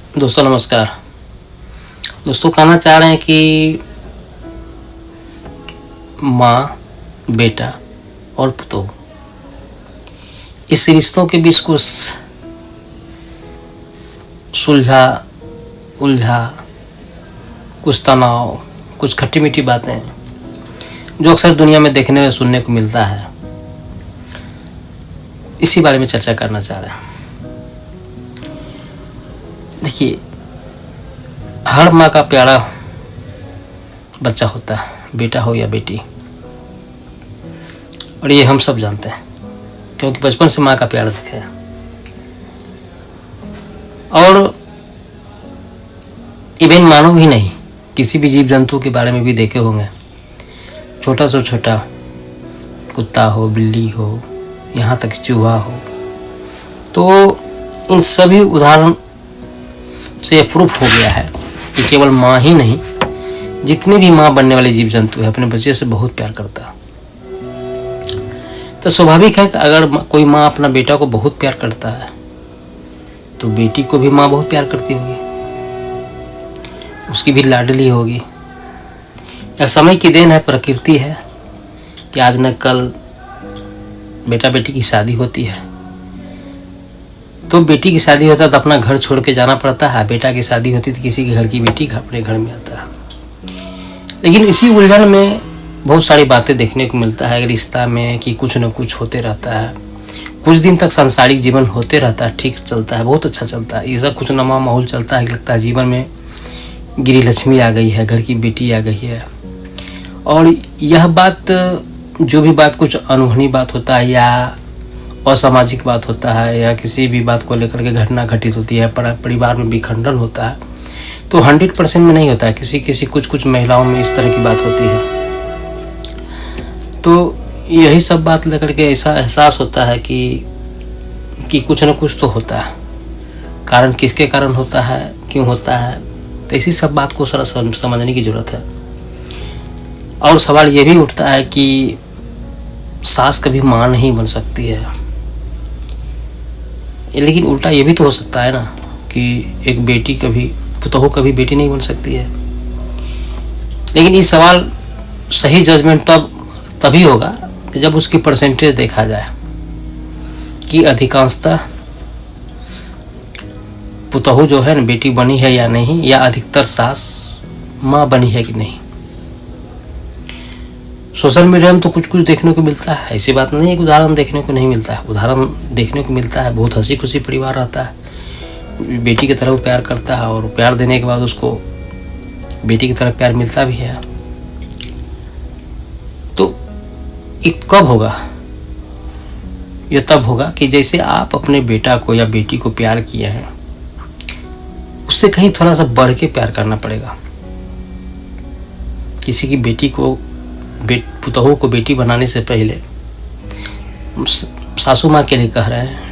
दोस्तों नमस्कार। दोस्तों कहना चाह रहे हैं कि माँ, बेटा और पुतोह, इस रिश्तों के बीच कुछ सुलझा उलझा, कुछ तनाव, कुछ खट्टी मीठी बातें जो अक्सर दुनिया में देखने और सुनने को मिलता है, इसी बारे में चर्चा करना चाह रहे हैं। देखिए, हर माँ का प्यारा बच्चा होता है, बेटा हो या बेटी, और ये हम सब जानते हैं क्योंकि बचपन से माँ का प्यार देखे हैं। और इवन मानव ही नहीं, किसी भी जीव जंतु के बारे में भी देखे होंगे। छोटा से छोटा कुत्ता हो, बिल्ली हो, यहाँ तक चूहा हो, तो इन सभी उदाहरण से प्रूफ हो गया है कि केवल माँ ही नहीं, जितने भी माँ बनने वाले जीव जंतु है अपने बच्चे से बहुत प्यार करता है। तो स्वाभाविक है कि अगर कोई माँ अपना बेटा को बहुत प्यार करता है तो बेटी को भी माँ बहुत प्यार करती होगी, उसकी भी लाडली होगी। यह समय की देन है, प्रकृति है कि आज न कल बेटा बेटी की शादी होती है। तो बेटी की शादी होता है तो अपना घर छोड़ के जाना पड़ता है, बेटा की शादी होती तो किसी के घर की बेटी अपने घर में आता है। लेकिन इसी उलझन में बहुत सारी बातें देखने को मिलता है रिश्ता में कि कुछ न कुछ होते रहता है। कुछ दिन तक सांसारिक जीवन होते रहता है, ठीक चलता है, बहुत अच्छा चलता है, ये सब कुछ नमा माहौल चलता है। लगता है जीवन में गिरी लक्ष्मी आ गई है, घर की बेटी आ गई है। और यह बात, जो भी बात कुछ अनहोनी बात होता है या असामाजिक बात होता है या किसी भी बात को लेकर के घटना घटित होती है, परिवार में विखंडन होता है, तो 100% में नहीं होता है। किसी कुछ महिलाओं में इस तरह की बात होती है। तो यही सब बात लेकर के ऐसा एहसास होता है कि कुछ न कुछ तो होता है। कारण किसके कारण होता है, क्यों होता है, तो इसी सब बात को थोड़ा समझने की जरूरत है। और सवाल ये भी उठता है कि सास कभी माँ नहीं बन सकती है, लेकिन उल्टा ये भी तो हो सकता है ना कि एक बेटी कभी, पुतोह कभी बेटी नहीं बन सकती है। लेकिन ये सवाल सही जजमेंट तभी होगा कि जब उसकी परसेंटेज देखा जाए कि अधिकांशतः पुतोह जो है ना बेटी बनी है या नहीं, या अधिकतर सास माँ बनी है कि नहीं। सोशल मीडिया में तो कुछ देखने को मिलता है, ऐसी बात नहीं है कि उदाहरण देखने को नहीं मिलता है। उदाहरण देखने को मिलता है, बहुत हंसी खुशी परिवार रहता है, बेटी की तरफ प्यार करता है और प्यार देने के बाद उसको बेटी की तरफ प्यार मिलता भी है। तो ये कब होगा? ये तब होगा कि जैसे आप अपने बेटा को या बेटी को प्यार किए हैं, उससे कहीं थोड़ा सा बढ़ के प्यार करना पड़ेगा। किसी की बेटी को, पुतोह को बेटी बनाने से पहले, सासू माँ के लिए कह रहे हैं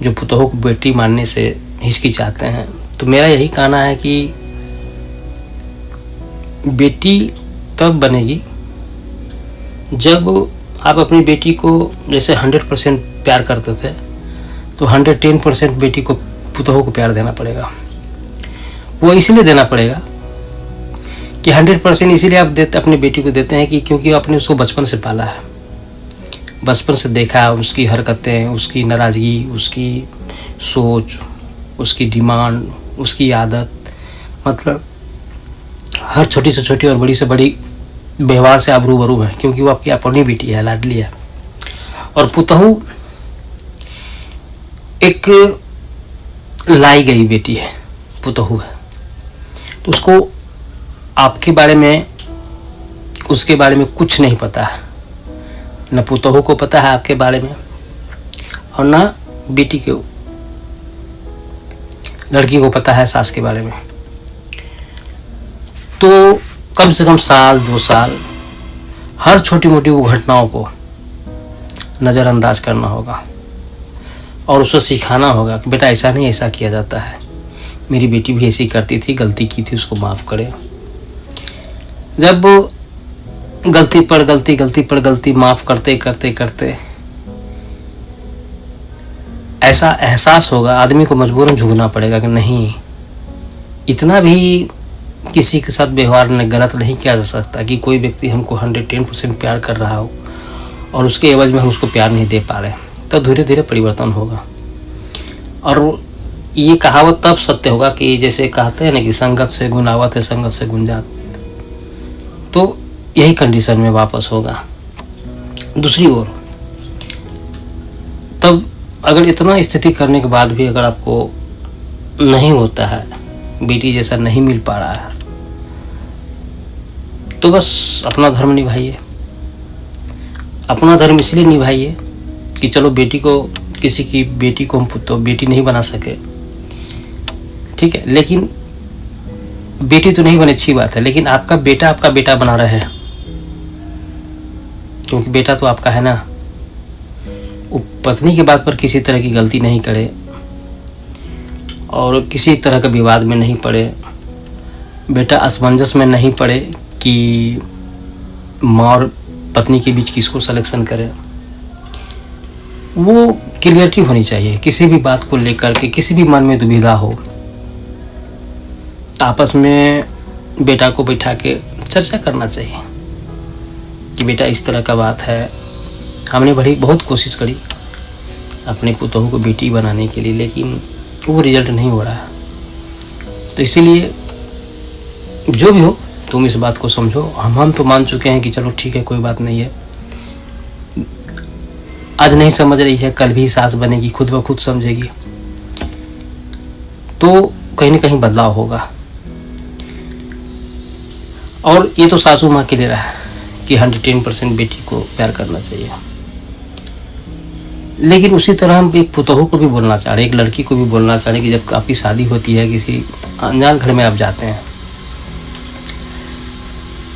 जो पुतोह को बेटी मानने से हिचकिचाते हैं, तो मेरा यही कहना है कि बेटी तब बनेगी जब आप अपनी बेटी को जैसे 100% प्यार करते थे, तो 110% बेटी को, पुतोह को प्यार देना पड़ेगा। वो इसलिए देना पड़ेगा कि 100% इसीलिए आप अपनी बेटी को देते हैं कि क्योंकि आपने उसको बचपन से पाला है, बचपन से देखा है उसकी हरकतें, उसकी नाराज़गी, उसकी सोच, उसकी डिमांड, उसकी आदत, मतलब हर छोटी से छोटी और बड़ी से बड़ी व्यवहार से आप रूबरू हैं, क्योंकि वो आपकी अपनी बेटी है, लाडली है। और पुतोह एक लाई गई बेटी है, पुतोह है, तो उसको आपके बारे में, उसके बारे में कुछ नहीं पता है। न पुतोह को पता है आपके बारे में और न बेटी के, लड़की को पता है सास के बारे में। तो कम से कम साल 2 साल हर छोटी मोटी वो घटनाओं को नज़रअंदाज करना होगा और उसे सिखाना होगा कि बेटा ऐसा नहीं, ऐसा किया जाता है, मेरी बेटी भी ऐसी करती थी, गलती की थी, उसको माफ़ करें। जब गलती पर गलती माफ़ करते करते करते ऐसा एहसास होगा, आदमी को मजबूरन झुकना पड़ेगा कि नहीं, इतना भी किसी के साथ व्यवहार ने गलत नहीं किया जा सकता कि कोई व्यक्ति हमको 110% प्यार कर रहा हो और उसके एवज में हम उसको प्यार नहीं दे पा रहे। तो धीरे धीरे परिवर्तन होगा। और ये कहावत तब सत्य होगा कि जैसे कहते हैं ना कि संगत से गुण आवत है, संगत से गुण जात। तो यही कंडीशन में वापस होगा। दूसरी ओर तब अगर इतना स्थिति करने के बाद भी अगर आपको नहीं होता है, बेटी जैसा नहीं मिल पा रहा है, तो बस अपना धर्म निभाइए। अपना धर्म इसलिए निभाइए कि चलो बेटी को, किसी की बेटी को हम तो बेटी नहीं बना सके, ठीक है, लेकिन बेटी तो नहीं बने, अच्छी बात है, लेकिन आपका बेटा बना रहे हैं, क्योंकि बेटा तो आपका है ना। वो पत्नी के बात पर किसी तरह की गलती नहीं करे और किसी तरह का विवाद में नहीं पड़े, बेटा असमंजस में नहीं पड़े कि माँ और पत्नी के बीच किसको सिलेक्शन करे। वो क्लियरिटी होनी चाहिए किसी भी बात को लेकर के। किसी भी मन में दुविधा हो, आपस में बेटा को बैठा के चर्चा करना चाहिए कि बेटा इस तरह का बात है। हमने बहुत कोशिश करी अपने पुतोहू को बेटी बनाने के लिए, लेकिन वो रिजल्ट नहीं हो रहा है। तो इसीलिए जो भी हो तुम इस बात को समझो। हम तो मान चुके हैं कि चलो ठीक है, कोई बात नहीं है। आज नहीं समझ रही है, कल भी सास बनेगी, खुद ब खुद समझेगी, तो कहीं ना कहीं बदलाव होगा। और ये तो सासू माँ के लिए रहा कि 110% बेटी को प्यार करना चाहिए, लेकिन उसी तरह हम एक पुतोहू को भी बोलना चाह रहे हैं, एक लड़की को भी बोलना चाह रहे हैं कि जब आपकी शादी होती है, किसी अनजान घर में आप जाते हैं,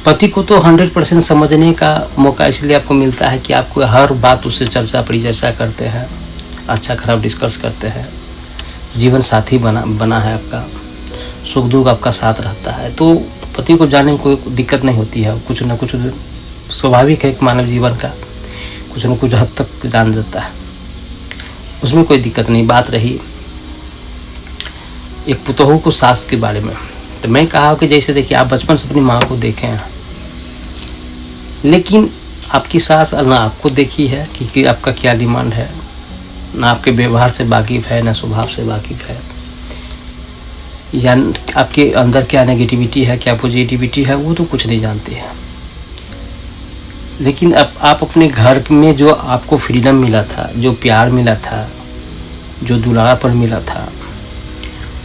पति को तो 100% समझने का मौका इसलिए आपको मिलता है कि आपको हर बात उससे परिचर्चा करते हैं, अच्छा खराब डिस्कस करते हैं, जीवन साथी बना है आपका, सुख दुख आपका साथ रहता है। तो पति को जानने में कोई दिक्कत नहीं होती है। कुछ ना कुछ स्वाभाविक है, मानव जीवन का कुछ न कुछ हद तक जान जाता है, उसमें कोई दिक्कत नहीं। बात रही एक पुतोहू को सास के बारे में, तो मैं कहा कि जैसे देखिए, आप बचपन से अपनी माँ को देखे हैं, लेकिन आपकी सास ना आपको देखी है कि आपका क्या डिमांड है, ना आपके व्यवहार से वाकिफ है, ना स्वभाव से वाकिफ है, या आपके अंदर क्या नेगेटिविटी है, क्या पॉजिटिविटी है, वो तो कुछ नहीं जानती है। लेकिन अब आप अपने घर में जो आपको फ्रीडम मिला था, जो प्यार मिला था, जो दुलारापन मिला था,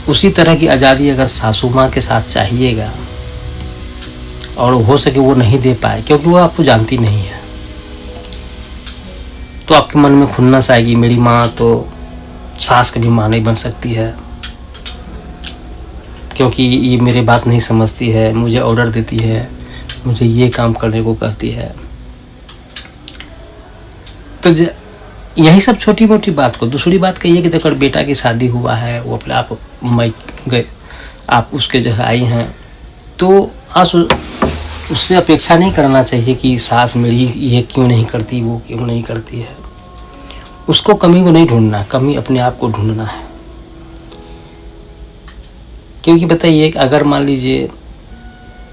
उसी तरह की आज़ादी अगर सासू माँ के साथ चाहिएगा और हो सके वो नहीं दे पाए क्योंकि वो आपको जानती नहीं है, तो आपके मन में खुन्नस आएगी, मेरी माँ तो सास कभी माँ नहीं बन सकती है क्योंकि ये मेरे बात नहीं समझती है, मुझे ऑर्डर देती है, मुझे ये काम करने को कहती है। तो यही सब छोटी मोटी बात को। दूसरी बात कही है कि अगर बेटा की शादी हुआ है, वो अपने आप मई गए, आप उसके जगह आई हैं, तो आज उससे अपेक्षा नहीं करना चाहिए कि सास मेरी ये क्यों नहीं करती, वो क्यों नहीं करती है। उसको कमी को नहीं ढूंढना, कमी अपने आप को ढूंढना है। क्योंकि बताइए, अगर मान लीजिए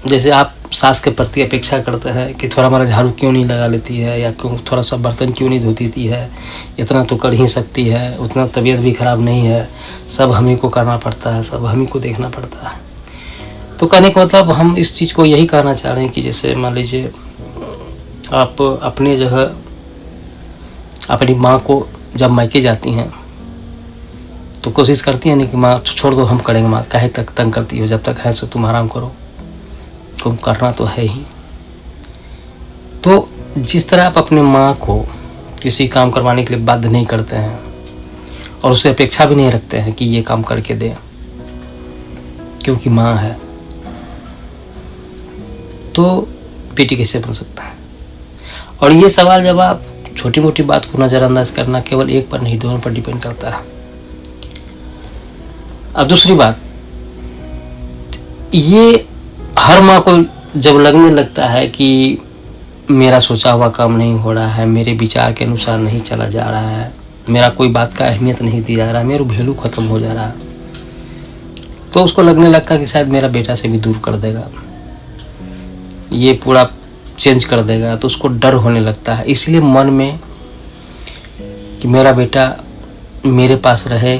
जैसे आप सास के प्रति अपेक्षा करते हैं कि थोड़ा हमारा झाड़ू क्यों नहीं लगा लेती है, या क्यों थोड़ा सा बर्तन क्यों नहीं धोती है, इतना तो कर ही सकती है, उतना तबीयत भी ख़राब नहीं है, सब हम ही को करना पड़ता है, सब हम ही को देखना पड़ता है। तो कहने का मतलब हम इस चीज़ को यही कहना चाह रहे हैं कि जैसे मान लीजिए आप अपने जगह अपनी माँ को जब मायके जाती हैं तो कोशिश करती हैं नहीं कि माँ छोड़ दो, हम करेंगे, माँ काहे तक तंग करती हो, जब तक है सो तुम आराम करो, तुम करना तो है ही। तो जिस तरह आप अपने माँ को किसी काम करवाने के लिए बाध्य नहीं करते हैं और उससे अपेक्षा भी नहीं रखते हैं कि ये काम करके दे क्योंकि माँ है, तो बेटी कैसे बन सकता है। और ये सवाल जब आप छोटी मोटी बात को नज़रअंदाज करना केवल एक पर नहीं, दोनों पर डिपेंड करता है। अब दूसरी बात, ये हर माँ को जब लगने लगता है कि मेरा सोचा हुआ काम नहीं हो रहा है, मेरे विचार के अनुसार नहीं चला जा रहा है, मेरा कोई बात का अहमियत नहीं दिया जा रहा, मेरा वैल्यू ख़त्म हो जा रहा, तो उसको लगने लगता कि शायद मेरा बेटा से भी दूर कर देगा, ये पूरा चेंज कर देगा, तो उसको डर होने लगता है। इसलिए मन में कि मेरा बेटा मेरे पास रहे,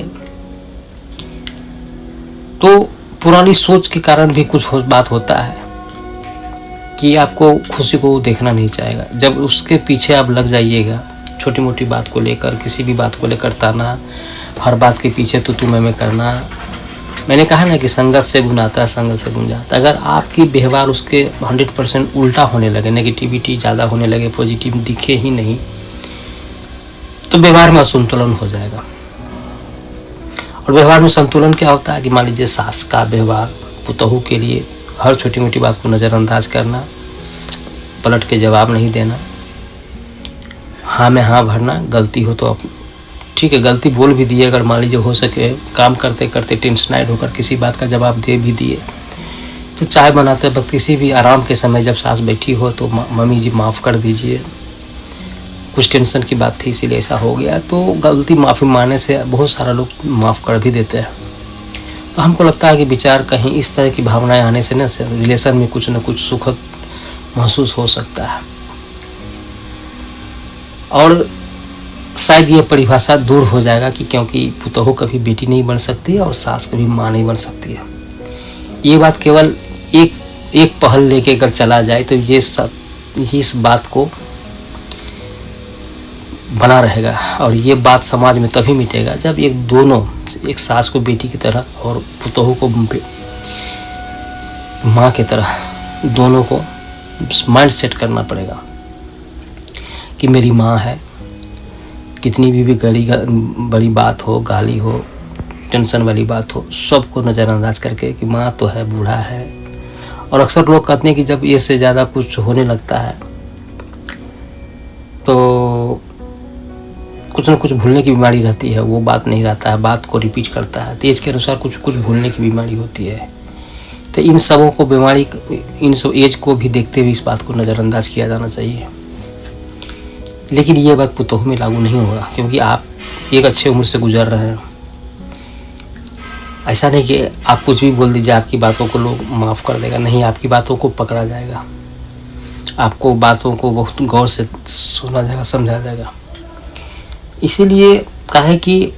तो पुरानी सोच के कारण भी कुछ बात होता है कि आपको खुशी को देखना नहीं चाहेगा। जब उसके पीछे आप लग जाइएगा, छोटी मोटी बात को लेकर, किसी भी बात को लेकर ताना, हर बात के पीछे तो तुम्हें में करना, मैंने कहा ना कि संगत से गुण आता है, संगत से गुण जाता है। अगर आपकी व्यवहार उसके 100% उल्टा होने लगे, नेगेटिविटी ज़्यादा होने लगे, पॉजिटिव दिखे ही नहीं, तो व्यवहार में असंतुलन हो जाएगा। और व्यवहार में संतुलन क्या होता है कि मान लीजिए सास का व्यवहार पुतहू के लिए हर छोटी मोटी बात को नज़रअंदाज करना, पलट के जवाब नहीं देना, हाँ में हाँ भरना, गलती हो तो ठीक है गलती बोल भी दिए, अगर मान लीजिए हो सके काम करते करते टेंशनाइड होकर किसी बात का जवाब दे भी दिए, तो चाय बनाते वक्त किसी भी आराम के समय जब सास बैठी हो तो मम्मी जी माफ़ कर दीजिए, कुछ टेंशन की बात थी इसीलिए ऐसा हो गया, तो गलती माफ़ी मांगने से बहुत सारा लोग माफ़ कर भी देते हैं। तो हमको लगता है कि विचार कहीं इस तरह की भावनाएं आने से ना रिलेशन में कुछ न कुछ सुखद महसूस हो सकता है। और शायद ये परिभाषा दूर हो जाएगा कि क्योंकि पुतहू कभी बेटी नहीं बन सकती है और सास कभी माँ नहीं बन सकती है। ये बात केवल एक पहल लेके अगर चला जाए तो ये इस बात को बना रहेगा। और ये बात समाज में तभी मिटेगा जब एक सास को बेटी की तरह और पुतहू को माँ की तरह दोनों को माइंड सेट करना पड़ेगा कि मेरी माँ है, कितनी भी बड़ी बात हो, गाली हो, टेंशन वाली बात हो, सबको नज़रअंदाज करके कि माँ तो है, बूढ़ा है। और अक्सर लोग कहते हैं कि जब ये से ज़्यादा कुछ होने लगता है तो कुछ न कुछ भूलने की बीमारी रहती है, वो बात नहीं रहता है, बात को रिपीट करता है, तो एज के अनुसार कुछ भूलने की बीमारी होती है। तो इन सब एज को भी देखते हुए इस बात को नज़रअंदाज किया जाना चाहिए। लेकिन ये बात पुतहू में लागू नहीं होगा, क्योंकि आप एक अच्छे उम्र से गुजर रहे हैं। ऐसा नहीं कि आप कुछ भी बोल दीजिए आपकी बातों को लोग माफ़ कर देगा, नहीं, आपकी बातों को पकड़ा जाएगा, आपको बातों को बहुत गौर से सुना जाएगा, समझा जाएगा। इसीलिए कहा है कि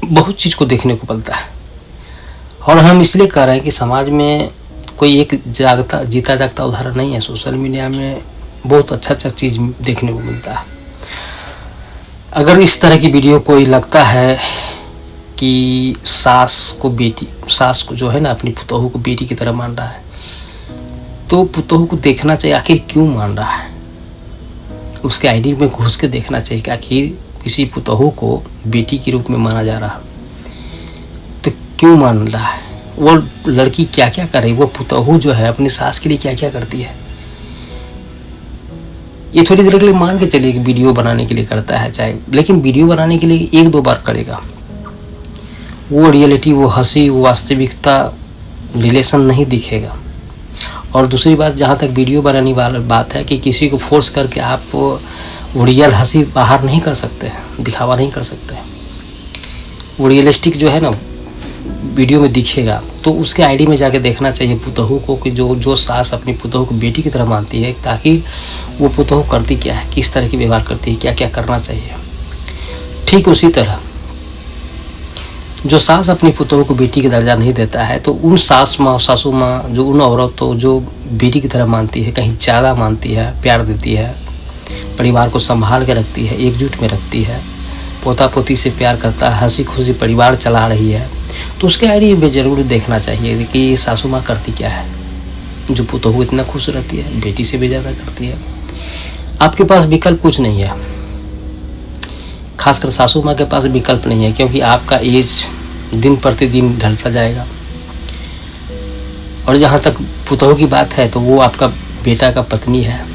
बहुत चीज़ को देखने को पड़ता है। और हम इसलिए कह रहे हैं कि समाज में कोई एक जीता जागता उदाहरण नहीं है। सोशल मीडिया में बहुत अच्छा चीज़ देखने को मिलता है। अगर इस तरह की वीडियो कोई लगता है कि सास को जो है ना अपनी पुतहू को बेटी की तरह मान रहा है, तो पुतहू को देखना चाहिए आखिर क्यों मान रहा है। उसके आईडी में घुस के देखना चाहिए कि आखिर किसी पुतहू को बेटी के रूप में माना जा रहा तो क्यों मान रहा है। वो लड़की क्या क्या कर रही, वो पुतहू जो है अपनी सास के लिए क्या क्या करती है, ये थोड़ी देर के लिए मान के चलिए कि वीडियो बनाने के लिए करता है चाहे, लेकिन वीडियो बनाने के लिए 1-2 बार करेगा। वो रियलिटी, वो हंसी, वो वास्तविकता रिलेशन नहीं दिखेगा। और दूसरी बात, जहाँ तक वीडियो बनाने वाली बात है कि किसी को फोर्स करके आप वो रियल हंसी बाहर नहीं कर सकते, दिखावा नहीं कर सकते। वो रियलिस्टिक जो है ना वीडियो में दिखेगा, तो उसके आईडी में जाके देखना चाहिए पुतहू को कि जो सास अपनी पुतहू को बेटी की तरह मानती है, ताकि वो पुतहू करती क्या है, किस तरह की व्यवहार करती है, क्या क्या करना चाहिए। ठीक उसी तरह जो सास अपनी पुतहू को बेटी का दर्जा नहीं देता है, तो उन सासू माँ जो उन औरतों जो बेटी की तरह मानती है, कहीं ज़्यादा मानती है, प्यार देती है, परिवार को संभाल के रखती है, एकजुट में रखती है, पोता पोती से प्यार करता है, हंसी खुशी परिवार चला रही है, तो उसके आईडी में जरूर देखना चाहिए कि ये सासू माँ करती क्या है, जो पुतहू इतना खुश रहती है, बेटी से भी ज़्यादा करती है। आपके पास विकल्प कुछ नहीं है, खासकर सासू माँ के पास विकल्प नहीं है, क्योंकि आपका एज दिन प्रतिदिन ढलता जाएगा। और जहाँ तक पुतहू की बात है, तो वो आपका बेटा का पत्नी है,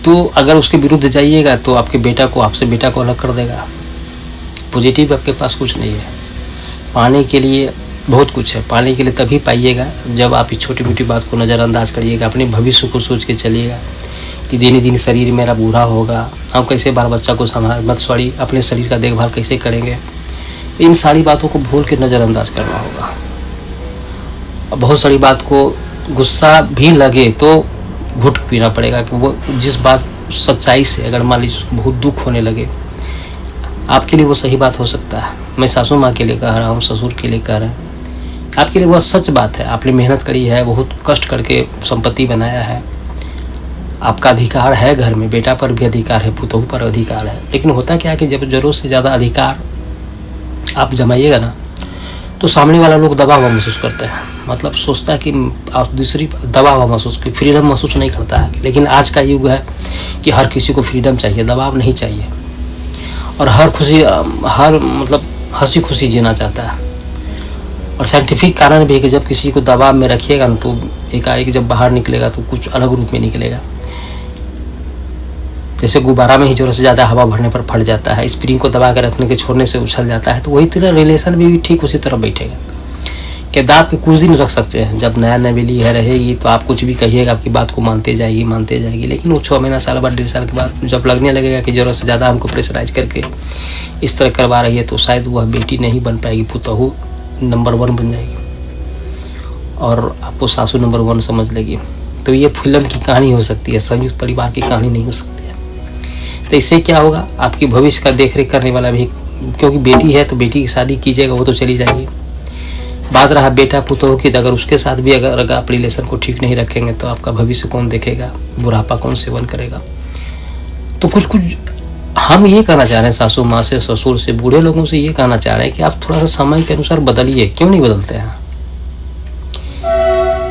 तो अगर उसके विरुद्ध जाइएगा तो आपके आपसे बेटा को अलग कर देगा। पॉजिटिव आपके पास कुछ नहीं है। पाने के लिए बहुत कुछ है, पाने के लिए तभी पाइएगा जब आप इस छोटी मोटी बात को नज़रअंदाज करिएगा, अपने भविष्य को सोच के चलिएगा कि दिन ही दिन शरीर मेरा बूढ़ा होगा, हम कैसे बाल बच्चा को संभाल मत सॉरी अपने शरीर का देखभाल कैसे करेंगे। इन सारी बातों को भूल के नज़रअंदाज करना होगा। और बहुत सारी बात को गुस्सा भी लगे तो घुट पीना पड़ेगा कि वो जिस बात सच्चाई से अगर मान लीजिए उसको बहुत दुख होने लगे, आपके लिए वो सही बात हो सकता है। मैं सासू माँ के लिए कह रहा हूँ, ससुर के लिए कह रहे हैं, आपके लिए वह सच बात है। आपने मेहनत करी है, बहुत कष्ट करके संपत्ति बनाया है, आपका अधिकार है घर में, बेटा पर भी अधिकार है, पुतोहू पर अधिकार है। लेकिन होता क्या है कि जब जरूरत से ज़्यादा अधिकार आप जमाइएगा ना तो सामने वाला लोग दबाव महसूस करते हैं। मतलब सोचता है कि आप दूसरी दबाव महसूस की फ्रीडम महसूस नहीं करता है। लेकिन आज का युग है कि हर किसी को फ्रीडम चाहिए, दबाव नहीं चाहिए। और हर मतलब हंसी खुशी जीना चाहता है। और साइंटिफिक कारण भी है कि जब किसी को दबाव में रखिएगा ना तो एकाएक जब बाहर निकलेगा तो कुछ अलग रूप में निकलेगा। जैसे गुब्बारा में ही ज़रूरत से ज़्यादा हवा भरने पर फट जाता है, स्प्रिंग को दबा कर रखने के छोड़ने से उछल जाता है। तो वही तरह रिलेशन में भी ठीक उसी तरह बैठेगा कि दाब के कुछ दिन रख सकते हैं। जब नया नवेली है रहेगी तो आप कुछ भी कहिएगा, आपकी बात को मानते जाएगी। लेकिन वो 6 महीना साल बाद 1.5 साल के बाद जब लगने लगेगा कि ज़रूरत से ज़्यादा हमको प्रेशराइज करके इस तरह करवा रही है तो शायद वह बेटी नहीं बन पाएगी, पुतोहू नंबर 1 बन जाएगी और आपको सासू नंबर 1 समझ लेगी। तो ये फिल्म की कहानी हो सकती है, संयुक्त परिवार की कहानी नहीं हो सकती है। तो इससे क्या होगा, आपकी भविष्य का देखरेख करने वाला भी, क्योंकि बेटी है तो बेटी की शादी कीजिएगा, वो तो चली जाएगी। बात रहा बेटा पुतोहू की, अगर उसके साथ भी अगर आप रिलेशन को ठीक नहीं रखेंगे तो आपका भविष्य कौन देखेगा, बुढ़ापा कौन सेवन करेगा। तो कुछ हम ये कहना चाह रहे हैं सासू माँ से, ससुर से, बूढ़े लोगों से ये कहना चाह रहे हैं कि आप थोड़ा सा समय के अनुसार बदलिए। क्यों नहीं बदलते हैं?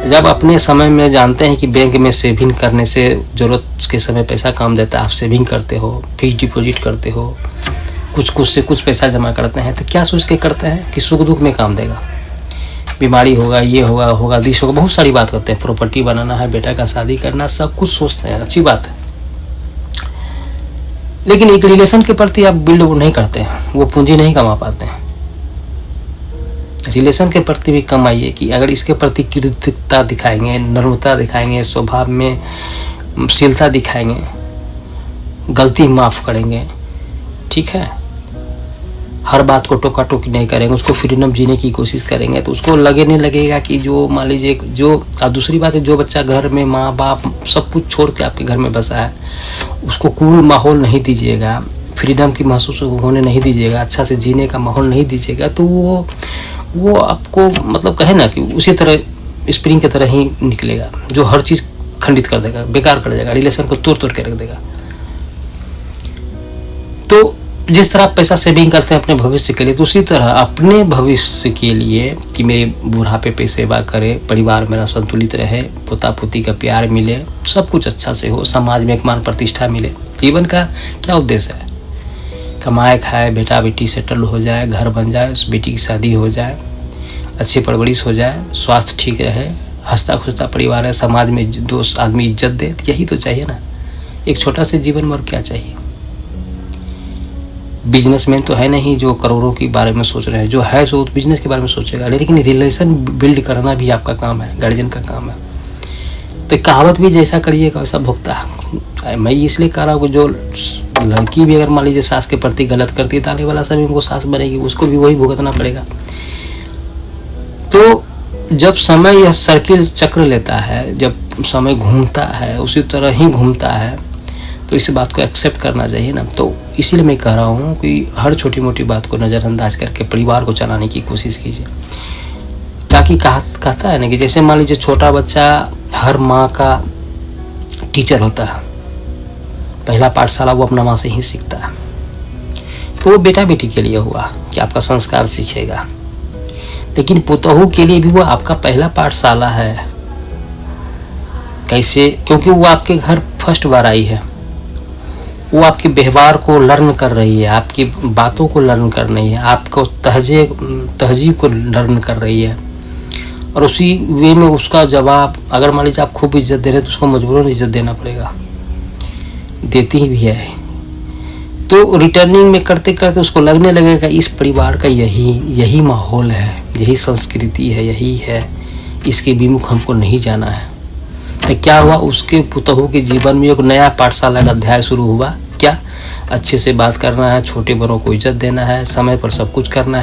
जब अपने समय में जानते हैं कि बैंक में सेविंग करने से ज़रूरत के समय पैसा काम देता है, आप सेविंग करते हो, फिक्स डिपॉजिट करते हो, कुछ से कुछ पैसा जमा करते हैं, तो क्या सोच के करते हैं कि सुख दुख में काम देगा। बीमारी होगा, ये होगा दिस होगा, बहुत सारी बात करते हैं। प्रॉपर्टी बनाना है, बेटा का शादी करना, सब कुछ सोचते हैं, अच्छी बात है। लेकिन एक रिलेशन के प्रति आप बिल्ड नहीं करते हैं, वो पूंजी नहीं कमा पाते हैं। रिलेशन के प्रति भी कमाइए कि अगर इसके प्रति कृतज्ञता दिखाएंगे, नम्रता दिखाएंगे, स्वभाव में शीलता दिखाएंगे, गलती माफ़ करेंगे, ठीक है, हर बात को टोका टोकी नहीं करेंगे, उसको फ्रीडम जीने की कोशिश करेंगे, तो उसको नहीं लगेगा कि जो मान लीजिए जो। और दूसरी बात है, जो बच्चा घर में माँ बाप सब कुछ छोड़ के आपके घर में बसा है, उसको कूल माहौल नहीं दीजिएगा, फ्रीडम की महसूस होने नहीं दीजिएगा, अच्छा से जीने का माहौल नहीं दीजिएगा, तो वो आपको मतलब कहे ना कि उसी तरह स्प्रिंग की तरह ही निकलेगा, जो हर चीज़ खंडित कर देगा, बेकार कर देगा, रिलेशन को तोड़ के रख देगा। तो जिस तरह आप पैसा सेविंग करते हैं अपने भविष्य के लिए, तो उसी तरह अपने भविष्य के लिए कि मेरे बुढ़ापे पे सेवा करे, परिवार मेरा संतुलित रहे, पोता पोती का प्यार मिले, सब कुछ अच्छा से हो, समाज में एक मान प्रतिष्ठा मिले। जीवन का क्या उद्देश्य है? कमाए खाए, बेटा बेटी सेटल हो जाए, घर बन जाए, उस बेटी की शादी हो जाए, अच्छी परवरिश हो जाए, स्वास्थ्य ठीक रहे, हंसता खुशता परिवार है, समाज में दोस्त आदमी इज्जत दे, यही तो चाहिए ना। एक छोटा से जीवन में और क्या चाहिए। बिजनेसमैन तो है नहीं जो करोड़ों के बारे में सोच रहे हैं, जो है जो बिजनेस के बारे में सोचेगा। लेकिन रिलेशन बिल्ड करना भी आपका काम है, गार्जियन का काम है। तो कहावत भी जैसा करिएगा वैसा भुगता है। मैं इसलिए कह रहा हूँ कि जो लड़की भी अगर मान लीजिए सास के प्रति गलत करती है तो आने वाला समय उनको सास बनेगी, उसको भी वही भुगतना पड़ेगा। तो जब समय यह सर्किल चक्र लेता है, जब समय घूमता है उसी तरह ही घूमता है, तो इस बात को एक्सेप्ट करना चाहिए ना। तो इसीलिए मैं कह रहा हूँ कि हर छोटी मोटी बात को नज़रअंदाज करके परिवार को चलाने की कोशिश कीजिए। ताकि कहता है ना कि जैसे मान लीजिए छोटा बच्चा हर माँ का टीचर होता है, पहला पाठशाला वो अपना माँ से ही सीखता है। तो वो बेटा बेटी के लिए हुआ कि आपका संस्कार सीखेगा, लेकिन पुतोहू के लिए भी वो आपका पहला पाठशाला है। कैसे? क्योंकि वो आपके घर फर्स्ट बार आई है, वो आपके व्यवहार को लर्न कर रही है, आपकी बातों को लर्न कर रही है, आपको तहजीब को लर्न कर रही है। और उसी वे में उसका जवाब, अगर मान लीजिए आप खूब इज्जत दे रहे हैं तो उसको मजबूरन इज्जत देना पड़ेगा, देती ही भी है। तो रिटर्निंग में करते करते उसको लगने लगेगा इस परिवार का यही माहौल है, यही संस्कृति है, यही है, इसके विमुख हमको नहीं जाना है। तो क्या हुआ, उसके पुतहू के जीवन में एक नया पाठशाला का अध्याय शुरू हुआ। क्या? अच्छे से बात करना है, छोटे बड़ों को इज्जत देना है, समय पर सब कुछ करना है।